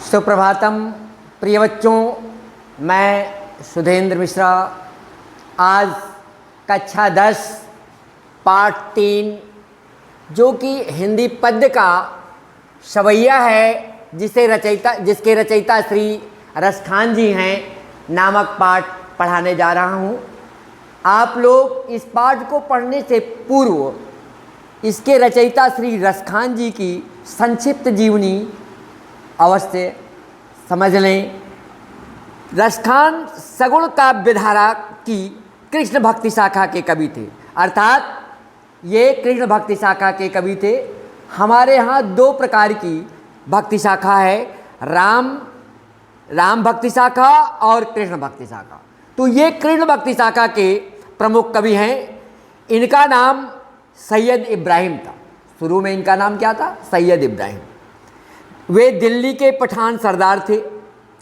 सुप्रभातम प्रिय बच्चों, मैं सुधेंद्र मिश्रा आज कक्षा 10 पाठ 3 जो कि हिंदी पद्य का सवैया है जिसके रचयिता श्री रसखान जी हैं नामक पाठ पढ़ाने जा रहा हूँ। आप लोग इस पाठ को पढ़ने से पूर्व इसके रचयिता श्री रसखान जी की संक्षिप्त जीवनी अवश्य समझ लें। रसखान सगुण काव्यधारा की कृष्ण भक्ति शाखा के कवि थे, अर्थात ये कृष्ण भक्ति शाखा के कवि थे। हमारे यहाँ दो प्रकार की भक्ति शाखा है, राम भक्ति शाखा और कृष्ण भक्ति शाखा। तो ये कृष्ण भक्ति शाखा के प्रमुख कवि हैं। इनका नाम सैयद इब्राहिम था। शुरू में इनका नाम क्या था? सैयद इब्राहिम। वे दिल्ली के पठान सरदार थे,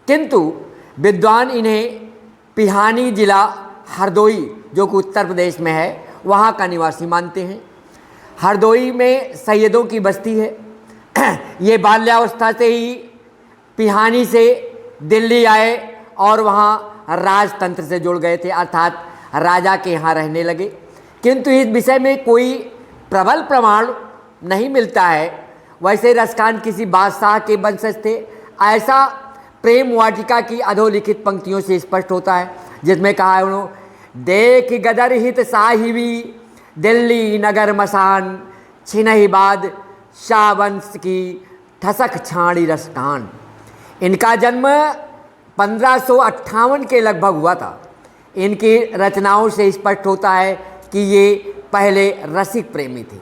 किंतु विद्वान इन्हें पिहानी जिला हरदोई जो कि उत्तर प्रदेश में है वहाँ का निवासी मानते हैं। हरदोई में सैयदों की बस्ती है। ये बाल्यावस्था से ही पिहानी से दिल्ली आए और वहाँ राजतंत्र से जुड़ गए थे, अर्थात राजा के यहाँ रहने लगे। किंतु इस विषय में कोई प्रबल प्रमाण नहीं मिलता है। वैसे रसखान किसी बादशाह के वंशज थे, ऐसा प्रेम वाटिका की अधोलिखित पंक्तियों से स्पष्ट होता है, जिसमें कहा है उन्होंने, देख गदर हित साहिबी दिल्ली नगर मसान, छिनहि बाद शाह वंश की ठसक छाड़ी रसखान। इनका जन्म 1558 के लगभग हुआ था। इनकी रचनाओं से स्पष्ट होता है कि ये पहले रसिक प्रेमी थे,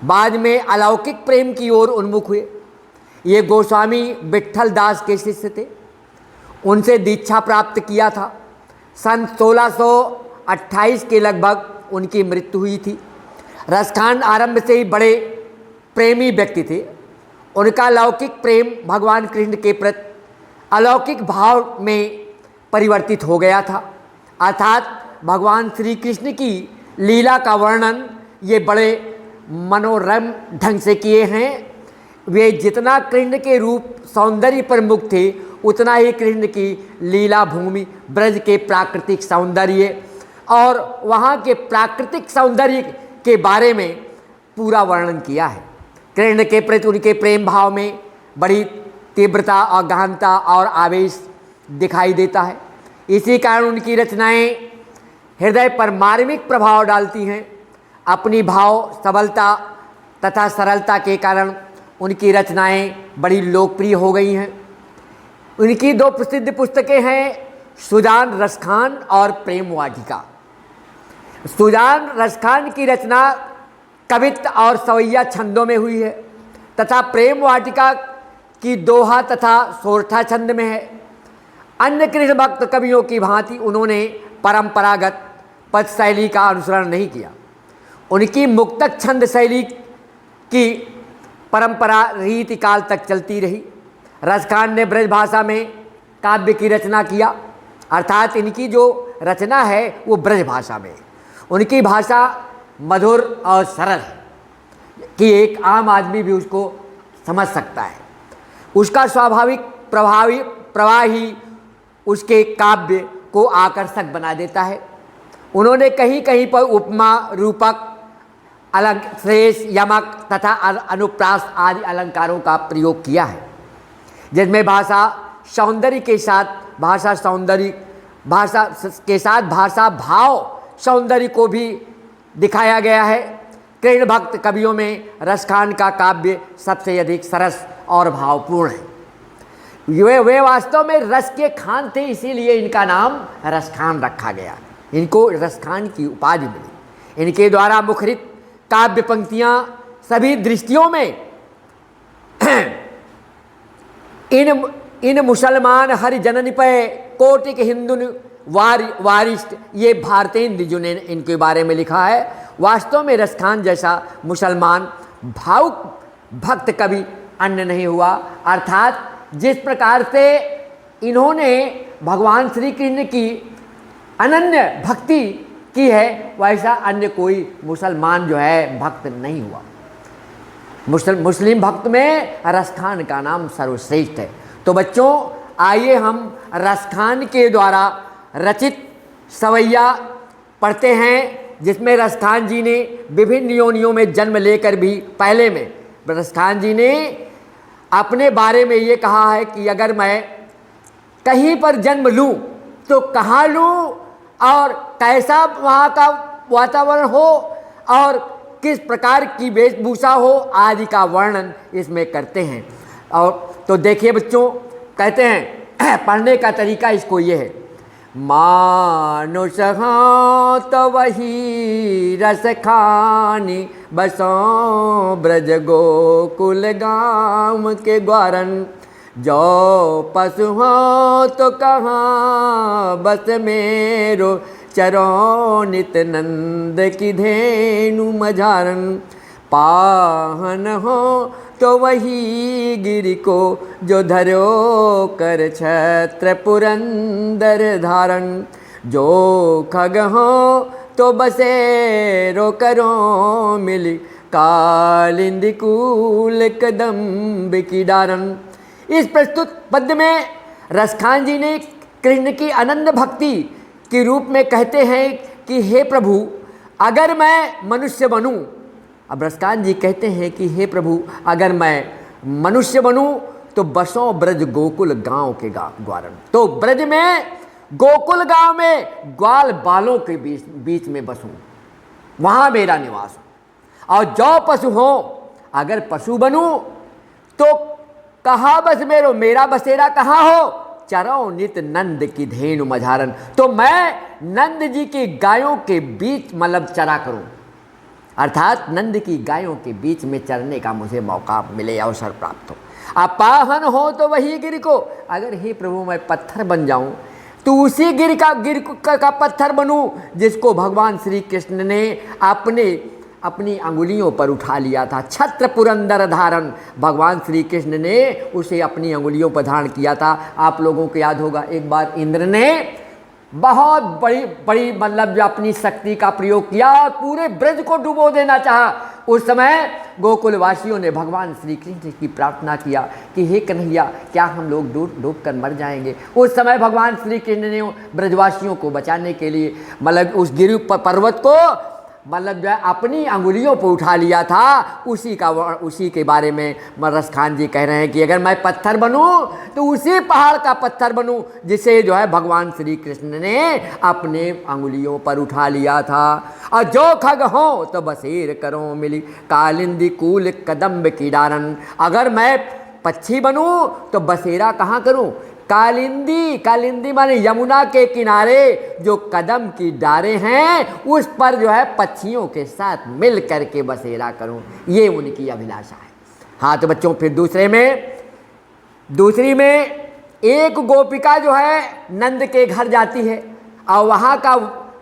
बाद में अलौकिक प्रेम की ओर उन्मुख हुए। ये गोस्वामी विट्ठल दास के शिष्य थे, उनसे दीक्षा प्राप्त किया था। सन 1628 के लगभग उनकी मृत्यु हुई थी। रसखान आरंभ से ही बड़े प्रेमी व्यक्ति थे। उनका लौकिक प्रेम भगवान कृष्ण के प्रति अलौकिक भाव में परिवर्तित हो गया था, अर्थात भगवान श्री कृष्ण की लीला का वर्णन ये बड़े मनोरम ढंग से किए हैं। वे जितना कृष्ण के रूप सौंदर्य पर मुक्त थे, उतना ही कृष्ण की लीला भूमि ब्रज के प्राकृतिक सौंदर्य और वहाँ के प्राकृतिक सौंदर्य के बारे में पूरा वर्णन किया है। कृष्ण के प्रति उनके प्रेम भाव में बड़ी तीव्रता और गहनता और आवेश दिखाई देता है। इसी कारण उनकी रचनाएं हृदय पर मार्मिक प्रभाव डालती हैं। अपनी भाव सबलता तथा सरलता के कारण उनकी रचनाएं बड़ी लोकप्रिय हो गई हैं। उनकी दो प्रसिद्ध पुस्तकें हैं, सुजान रसखान और प्रेम वाटिका। सुजान रसखान की रचना कवित्त और सवैया छंदों में हुई है तथा प्रेम वाटिका की दोहा तथा सोरठा छंद में है। अन्य कृष्ण भक्त कवियों की भांति उन्होंने परंपरागत पद शैली का अनुसरण नहीं किया। उनकी मुक्तक छंद शैली की परंपरा रीति काल तक चलती रही। रसखान ने ब्रज भाषा में काव्य की रचना किया, अर्थात इनकी जो रचना है वो ब्रज भाषा में। उनकी भाषा मधुर और सरल है कि एक आम आदमी भी उसको समझ सकता है। उसका स्वाभाविक प्रवाह ही उसके काव्य को आकर्षक बना देता है। उन्होंने कहीं कहीं पर उपमा, रूपक, श्रेष, यमक तथा अनुप्रास आदि अलंकारों का प्रयोग किया है, जिसमें भाषा के साथ भाषा भाव सौंदर्य को भी दिखाया गया है। कृष्ण भक्त कवियों में रसखान का काव्य सबसे अधिक सरस और भावपूर्ण है। वे वास्तव में रस के खान थे, इसीलिए इनका नाम रसखान रखा गया। इनको रसखान की उपाधि मिली। इनके द्वारा मुखरित काव्य पंक्तियाँ सभी दृष्टियों में इन मुसलमान हरि जनन पे कोटिक हिंदुन वारिष्ठ, ये भारतेंद्र जी ने इनके बारे में लिखा है। वास्तव में रसखान जैसा मुसलमान भावुक भक्त कवि अन्य नहीं हुआ, अर्थात जिस प्रकार से इन्होंने भगवान श्री कृष्ण की अनन्य भक्ति की है, वैसा अन्य कोई मुसलमान जो है भक्त नहीं हुआ। मुस्लिम भक्त में रसखान का नाम सर्वश्रेष्ठ है। तो बच्चों आइए हम रसखान के द्वारा रचित सवैया पढ़ते हैं, जिसमें रसखान जी ने विभिन्न योनियों में जन्म लेकर भी पहले में रसखान जी ने अपने बारे में ये कहा है कि अगर मैं कहीं पर जन्म लूँ तो कहाँ लूँ और कैसा वहाँ का वातावरण हो और किस प्रकार की वेशभूषा हो आदि का वर्णन इसमें करते हैं। और तो देखिए बच्चों, कहते हैं पढ़ने का तरीका इसको ये है, मानुष हाँ तो वही रस खानी बसों ब्रज गोकुल गाम के ग्वारन, जो पशु हो तो कहाँ बस मेरो चरो नित नंद की धेनु मझारन, पाहन हो तो वही गिरि को जो धरो कर छत्र पुरंदर धारण, जो खग हो तो बसेरो करो मिली कालिंदी कूल कदम्ब की डारन। इस प्रस्तुत पद्य में रसखान जी ने कृष्ण की अनंत भक्ति के रूप में कहते हैं कि हे प्रभु अगर मैं मनुष्य बनूं, अब रसखान जी कहते हैं कि हे प्रभु अगर मैं मनुष्य बनूं तो बसों ब्रज गोकुल गांव के ग्वारन, तो ब्रज में गोकुल गांव में ग्वाल बालों के बीच में बसूं, वहां मेरा निवास हो। और जो पशु हो, अगर पशु बनूं तो कहाँ बस मेरा बसेरा कहाँ हो, चरो नित नंद की धेनु मझारन, तो मैं नंद जी की गायों के बीच मतलब चरा करूं, अर्थात नंद की गायों के बीच में चरने का मुझे मौका मिले, अवसर प्राप्त हो। अपाहन हो तो वही गिर को, अगर हे प्रभु मैं पत्थर बन जाऊं तो उसी गिर का पत्थर बनूं जिसको भगवान श्री कृष्ण ने अपनी अंगुलियों पर उठा लिया था। छत्र पुरंदर धारण, भगवान श्री कृष्ण ने उसे अपनी अंगुलियों पर धारण किया था। आप लोगों को याद होगा एक बार इंद्र ने बहुत बड़ी मतलब जो अपनी शक्ति का प्रयोग किया और पूरे ब्रज को डुबो देना चाहा। उस समय गोकुलवासियों ने भगवान श्री कृष्ण की प्रार्थना किया कि हे कन्हैया क्या हम लोग डूब कर मर जाएंगे। उस समय भगवान श्री कृष्ण ने ब्रजवासियों को बचाने के लिए मतलब उस गिरि पर्वत को मतलब जो है अपनी अंगुलियों पर उठा लिया था। उसी के बारे में रसखान जी कह रहे हैं कि अगर मैं पत्थर बनूं तो उसी पहाड़ का पत्थर बनूं जिसे जो है भगवान श्री कृष्ण ने अपने अंगुलियों पर उठा लिया था। और जो खग हो तो बसेर करो मिली कालिंदी कूल कदम्ब की डारन, अगर मैं पक्षी बनूं तो बसेरा कहाँ करूं, कालिंदी माने यमुना के किनारे जो कदम की डारे हैं उस पर जो है पक्षियों के साथ मिल करके बसेरा करूं, ये उनकी अभिलाषा है। हाँ तो बच्चों फिर दूसरी में एक गोपिका जो है नंद के घर जाती है और वहाँ का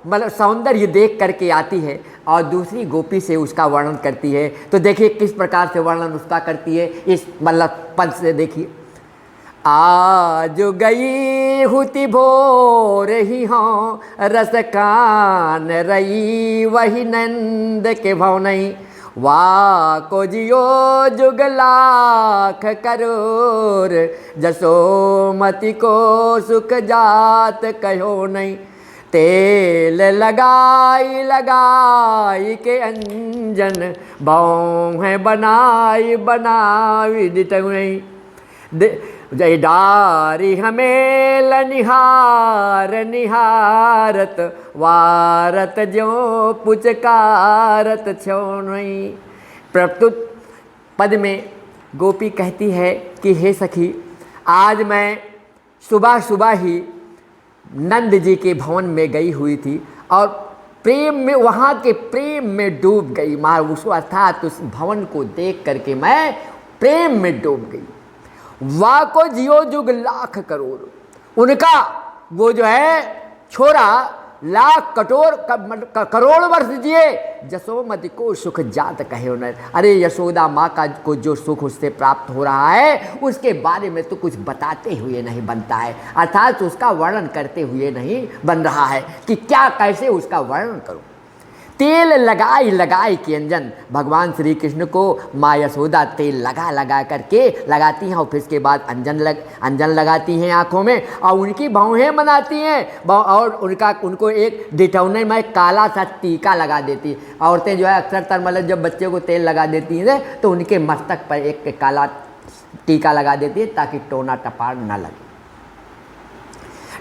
मतलब सौंदर्य देख करके आती है और दूसरी गोपी से उसका वर्णन करती है। तो देखिए किस प्रकार से वर्णन उसका करती है, इस मतलब पद से देखिए। आज गई हुति भोर ही हों रसखान रई वही नंद के भव नहीं, वाह को जियो जुग लाख करोर जसोमति को सुख जात कहो नहीं, तेल लगाई के अंजन भौ है बनाई दित नहीं, जय डारी हमें निहारत वारत जो पुचकारत छो नहीं। प्रस्तुत पद में गोपी कहती है कि हे सखी आज मैं सुबह ही नंद जी के भवन में गई हुई थी और प्रेम में वहाँ के प्रेम में डूब गई, उसको अर्थात उस भवन को देख करके मैं प्रेम में डूब गई। वाह को जियो जुग लाख करोड़, उनका वो जो है छोरा लाख करोड़ वर्ष जिए, जसोमति को सुख जात कहे उन्हें। अरे यशोदा माँ का को जो सुख उससे प्राप्त हो रहा है उसके बारे में तो कुछ बताते हुए नहीं बनता है, अर्थात उसका वर्णन करते हुए नहीं बन रहा है कि क्या कैसे उसका वर्णन करूं। तेल लगाई लगाई के अंजन, भगवान श्री कृष्ण को माँ यशोदा तेल लगा लगा करके लगाती हैं और फिर इसके बाद अंजन लगाती हैं आँखों में और उनकी भौहें बनाती हैं और उनको एक डिटौने में काला सा टीका लगा देती है। औरतें जो है अक्सर मतलब जब बच्चे को तेल लगा देती हैं तो उनके मस्तक पर एक काला टीका लगा देती है ताकि टोना टपार न लगे।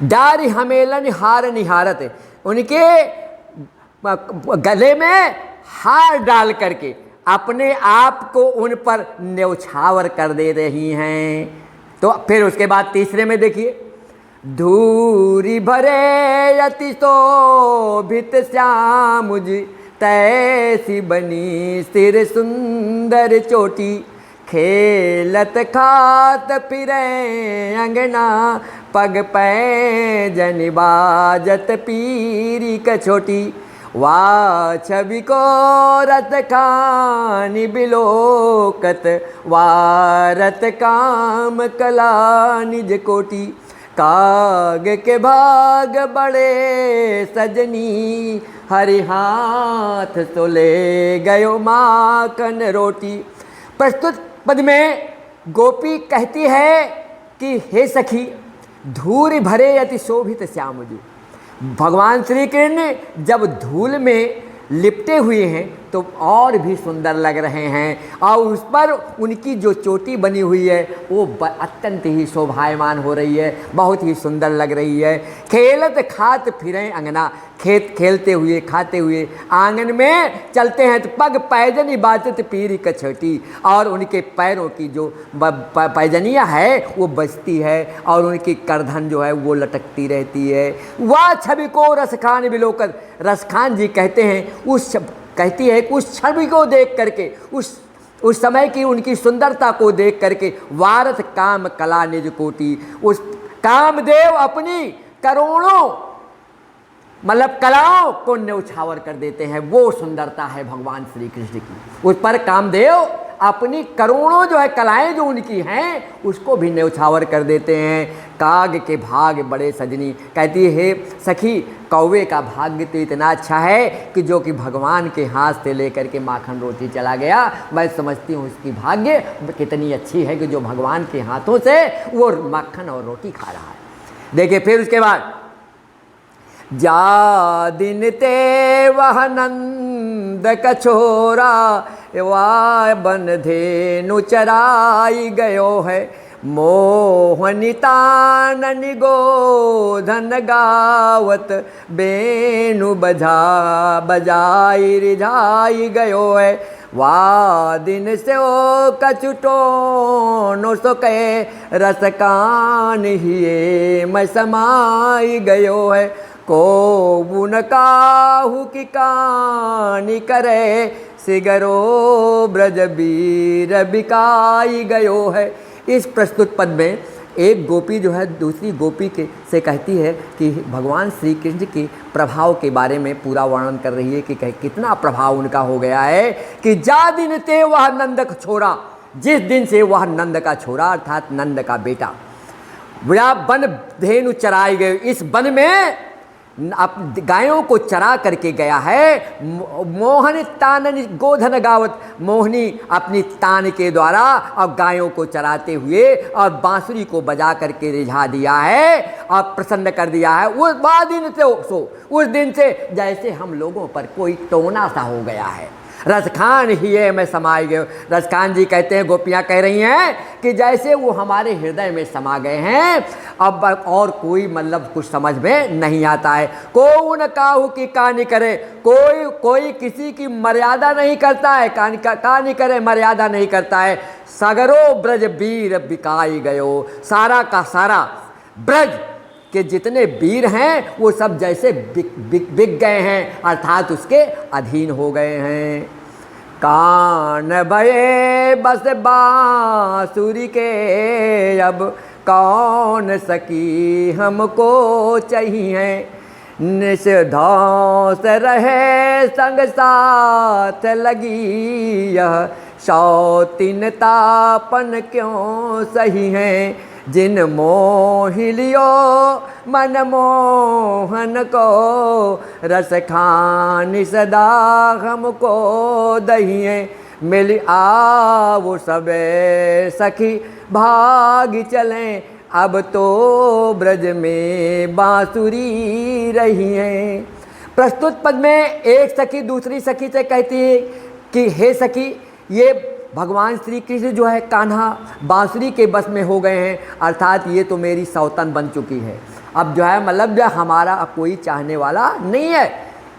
डारी हमेलन हार निहारत, उनके गले में हार डाल करके अपने आप को उन पर न्यौछावर कर दे रही हैं। तो फिर उसके बाद तीसरे में देखिए, धूरी भरे अति शोभित श्याम जी, तैसी बनी सिर सुंदर चोटी, खेलत खात फिरे अंगना, पग पैजन बाजत पीरी कछोटी, वाह छवि को रत खानी बिलोकत, वारत काम कला निज कोटि, काग के भाग बड़े सजनी, हरि हाथ तो ले गयो माखन रोटी। प्रस्तुत पद में गोपी कहती है कि हे सखी, धूल भरे अति शोभित श्याम जी, भगवान श्री कृष्ण जब धूल में लिपटे हुए हैं तो और भी सुंदर लग रहे हैं और उस पर उनकी जो चोटी बनी हुई है वो अत्यंत ही शोभायमान हो रही है, बहुत ही सुंदर लग रही है। खेलत खात फिरें अंगना, खेलते हुए खाते हुए आंगन में चलते हैं तो पग पैजनी बाजत पीरी कछटी, और उनके पैरों की जो पैजनियाँ है वो बजती है और उनकी करधन जो है वो लटकती रहती है। वह छवि को रसखान बिलोकर, रसखान जी कहते हैं कहती है कि उस छवि को देख करके, उस समय की उनकी सुंदरता को देख करके, वारत काम कला निज कोटि, उस कामदेव अपनी करोड़ों मतलब कलाओं को न्यौछावर कर देते हैं। वो सुंदरता है भगवान श्री कृष्ण की, उस पर कामदेव अपनी करोड़ों जो है कलाएं जो उनकी हैं उसको भी न्यौछावर कर देते हैं। काग के भाग बड़े सजनी, कहती है सखी, कौवे का भाग्य तो इतना अच्छा है कि जो कि भगवान के हाथ से लेकर के माखन रोटी चला गया। मैं समझती हूँ उसकी भाग्य कितनी अच्छी है कि जो भगवान के हाथों से वो माखन और रोटी खा रहा है। देखिए फिर उसके बाद, जा दिन ते वह नंद कछोरा, वाह बन धेनु चराई गयो है, मोहनितान गोधन गावत, बेनु बजाई रिझाई गयो है, वाह दिन से ओ कछुटो नो सो कहे, रसकान हिये मैं समाई गयो है, को बुन काहू की कानी करे, सिगरो ब्रज बीर बिकाई गयो है। इस प्रस्तुत पद में एक गोपी जो है दूसरी गोपी से कहती है कि भगवान श्री कृष्ण के प्रभाव के बारे में पूरा वर्णन कर रही है कि कितना प्रभाव उनका हो गया है कि जा दिन ते वह नंद का छोरा, जिस दिन से वह नंद का छोरा अर्थात नंद का बेटा वन धेनु चराई गए, इस वन में अब गायों को चरा करके गया है। मोहन तान गोधन गावत, मोहनी अपनी तान के द्वारा अब गायों को चराते हुए और बांसुरी को बजा करके रिझा दिया है और प्रसन्न कर दिया है। उस दिन से जैसे हम लोगों पर कोई टोना सा हो गया है। रसखान ही है मैं समाई गए, रसखान जी कहते हैं, गोपियाँ कह रही हैं कि जैसे वो हमारे हृदय में समा गए हैं, अब और कोई मतलब कुछ समझ में नहीं आता है। को न काहू की कहानी करे, कोई किसी की मर्यादा नहीं करता है, कहानी करे मर्यादा नहीं करता है। सगरो ब्रज वीर बिकाई गयो, सारा का सारा ब्रज के जितने वीर हैं वो सब जैसे बिक गए हैं अर्थात उसके अधीन हो गए हैं। कान भये बस बांसुरी के, अब कौन सकी हमको चाहिए, निषधौस रहे संग साथ लगी, यह शौतीन तापन क्यों सही है, जिन मोह लियो मन मोहन को, रस खान सदा हमको दहिए, मिल आओ सबे सखी भाग चलें, अब तो ब्रज में बांसुरी रही है। प्रस्तुत पद में एक सखी दूसरी सखी से कहती है कि हे सखी, ये भगवान श्री कृष्ण जो है कान्हा बांसुरी के बस में हो गए हैं, अर्थात ये तो मेरी सौतन बन चुकी है। अब जो है मतलब जो हमारा कोई चाहने वाला नहीं है।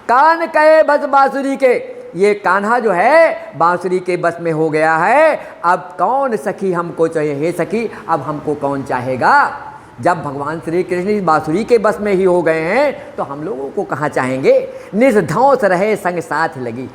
कान कहे बस बांसुरी के, ये कान्हा जो है बांसुरी के बस में हो गया है, अब कौन सखी हमको चाहिए। हे सखी, अब हमको कौन चाहेगा। जब भगवान श्री कृष्ण इस बांसुरी के बस में ही हो गए हैं तो हम लोगों को कहाँ चाहेंगे। निष्धौंस रहे संग साथ लगी,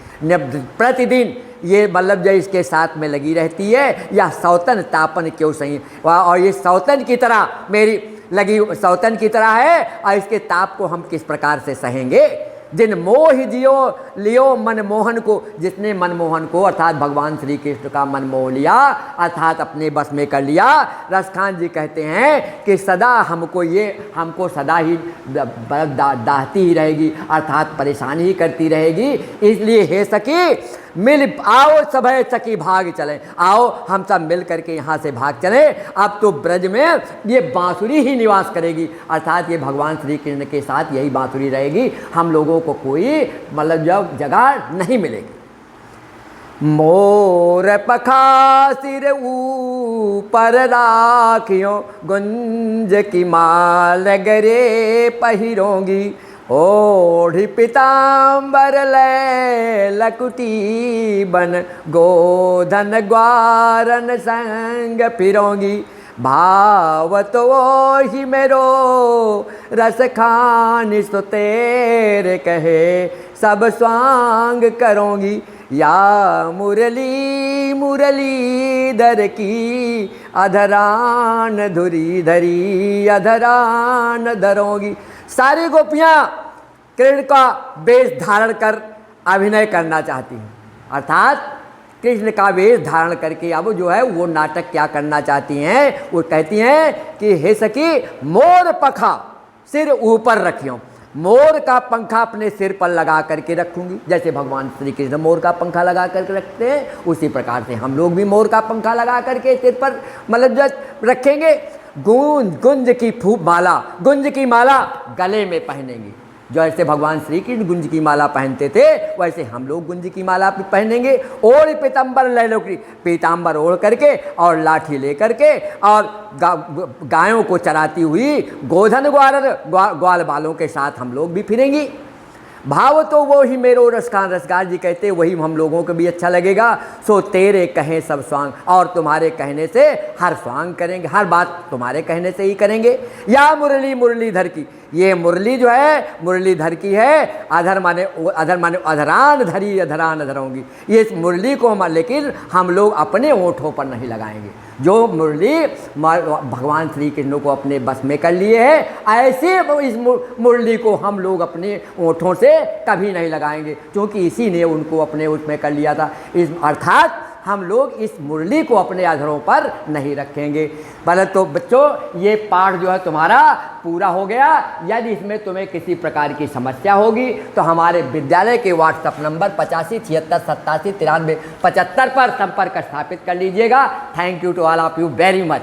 प्रतिदिन ये मतलब जो इसके साथ में लगी रहती है, या सौतन तापन क्यों सही, और ये सौतन की तरह मेरी लगी सौतन की तरह है, और इसके ताप को हम किस प्रकार से सहेंगे। जिन मोह जियो लियो मन मोहन को, जिसने मनमोहन को अर्थात भगवान श्री कृष्ण का मन मोह लिया, अर्थात अपने बस में कर लिया। रसखान जी कहते हैं कि सदा हमको सदा ही दाहती ही रहेगी, अर्थात परेशानी ही करती रहेगी। इसलिए हे सखी, मिल आओ सब सखी भाग चलें, आओ हम सब मिल करके यहाँ से भाग चलें। अब तो ब्रज में ये बांसुरी ही निवास करेगी, अर्थात ये भगवान श्री कृष्ण के साथ यही बांसुरी रहेगी, हम लोगों को कोई मतलब जब जगह नहीं मिलेगी। मोर पखा सिर ऊपर राखियों, गुंज की माल गरे पहिरोंगी, ओढ़ी पीताम्बर ले लकुटी बन, गोधन ग्वारन संग फिरोंगी, भाव तो ही मेरो रस खान सो तेरे कहे, सब स्वांग करोगी, या मुरली मुरली धर की, अधरान धुरी धरी अधरान धरोगी। सारी गोपियाँ कृष्ण का वेश धारण कर अभिनय करना चाहती हैं, अर्थात कृष्ण का वेश धारण करके अब जो है वो नाटक क्या करना चाहती हैं। वो कहती हैं कि हे सखी, मोर पखा सिर ऊपर रखियो, मोर का पंखा अपने सिर पर लगा करके रखूंगी। जैसे भगवान श्री कृष्ण मोर का पंखा लगा करके रखते हैं, उसी प्रकार से हम लोग भी मोर का पंखा लगा करके सिर पर मतलब रखेंगे। गुंज की फूप माला, गुंज की माला गले में पहनेंगे। जैसे भगवान श्री कृष्ण गुंज की माला पहनते थे, वैसे हम लोग गुंज की माला पहनेंगे। ओढ़ पीताम्बर ले लो, पीताम्बर ओढ़ करके और लाठी ले करके, और गायों को चराती हुई गोधन ग्वाल बालों के साथ हम लोग भी फिरेंगी। भाव तो वो ही मेरो रसखान, रसगार जी कहते वही हम लोगों को भी अच्छा लगेगा। सो तेरे कहें सब स्वांग, और तुम्हारे कहने से हर स्वांग करेंगे, हर बात तुम्हारे कहने से ही करेंगे। या मुरली मुरलीधर की, ये मुरली जो है मुरलीधर की है, अधर माने अधरान धरी अधरान धरोंगी। ये मुरली को हम लेकिन हम लोग अपने ओंठों पर नहीं लगाएंगे। जो मुरली भगवान श्री कृष्ण को अपने बस में कर लिए है, ऐसे इस मुरली को हम लोग अपने ओंठों से कभी नहीं लगाएंगे, क्योंकि इसी ने उनको अपने उसमें कर लिया था। इस अर्थात हम लोग इस मुरली को अपने अधरों पर नहीं रखेंगे। पहले तो बच्चों ये पाठ जो है तुम्हारा पूरा हो गया। यदि इसमें तुम्हें किसी प्रकार की समस्या होगी तो हमारे विद्यालय के व्हाट्सएप नंबर 85 76 87 93 75 पर संपर्क स्थापित कर लीजिएगा। Thank you to all of you very much.